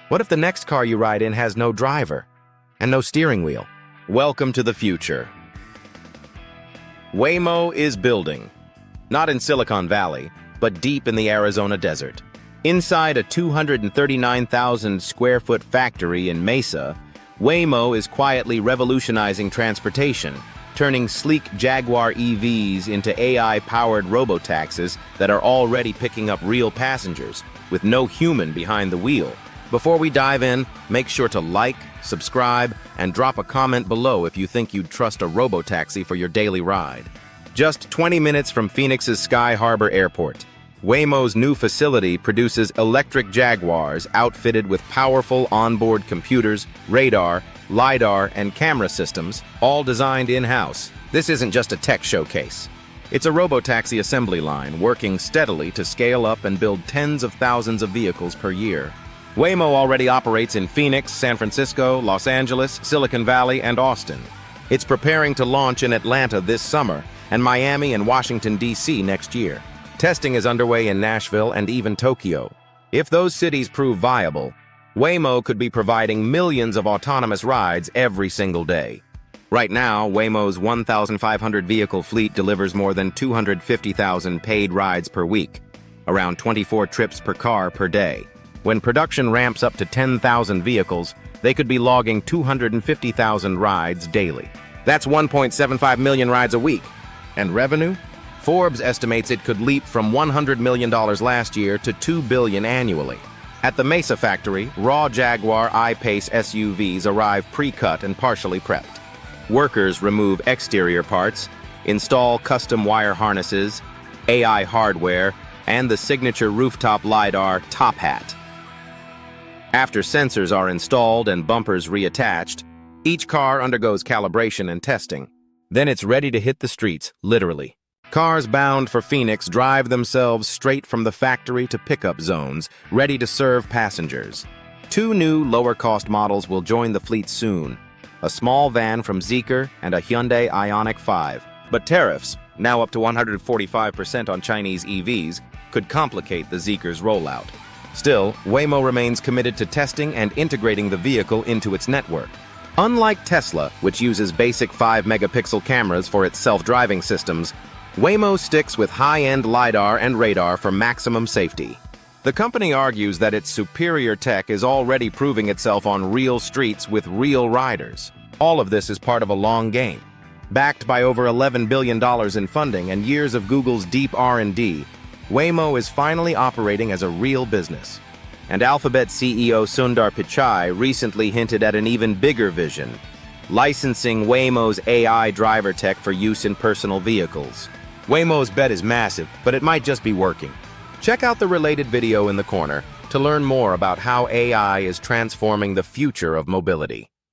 What if the next car you ride in has no driver and no steering wheel? Welcome to the future. Waymo is building, not in Silicon Valley, but deep in the Arizona desert. Inside a 239,000 square foot factory in Mesa, Waymo is quietly revolutionizing transportation, turning sleek Jaguar EVs into AI-powered robotaxis that are already picking up real passengers, with no human behind the wheel. Before we dive in, make sure to like, subscribe, and drop a comment below if you think you'd trust a robotaxi for your daily ride. Just 20 minutes from Phoenix's Sky Harbor Airport, Waymo's new facility produces electric Jaguars outfitted with powerful onboard computers, radar, LiDAR, and camera systems, all designed in-house. This isn't just a tech showcase. It's a robotaxi assembly line working steadily to scale up and build tens of thousands of vehicles per year. Waymo already operates in Phoenix, San Francisco, Los Angeles, Silicon Valley, and Austin. It's preparing to launch in Atlanta this summer and Miami and Washington, D.C. next year. Testing is underway in Nashville and even Tokyo. If those cities prove viable, Waymo could be providing millions of autonomous rides every single day. Right now, Waymo's 1,500 vehicle fleet delivers more than 250,000 paid rides per week, around 24 trips per car per day. When production ramps up to 10,000 vehicles, they could be logging 250,000 rides daily. That's 1.75 million rides a week. And revenue? Forbes estimates it could leap from $100 million last year to $2 billion annually. At the Mesa factory, raw Jaguar I-Pace SUVs arrive pre-cut and partially prepped. Workers remove exterior parts, install custom wire harnesses, AI hardware, and the signature rooftop LiDAR top hat. After sensors are installed and bumpers reattached, each car undergoes calibration and testing. Then it's ready to hit the streets, literally. Cars bound for Phoenix drive themselves straight from the factory to pickup zones, ready to serve passengers. 2 new lower-cost models will join the fleet soon, a small van from Zeekr and a Hyundai Ioniq 5. But tariffs, now up to 145% on Chinese EVs, could complicate the Zeekr's rollout. Still, Waymo remains committed to testing and integrating the vehicle into its network. Unlike Tesla, which uses basic 5-megapixel cameras for its self-driving systems, Waymo sticks with high-end LiDAR and radar for maximum safety. The company argues that its superior tech is already proving itself on real streets with real riders. All of this is part of a long game. Backed by over $11 billion in funding and years of Google's deep R&D, Waymo is finally operating as a real business. And Alphabet CEO Sundar Pichai recently hinted at an even bigger vision, licensing Waymo's AI driver tech for use in personal vehicles. Waymo's bet is massive, but it might just be working. Check out the related video in the corner to learn more about how AI is transforming the future of mobility.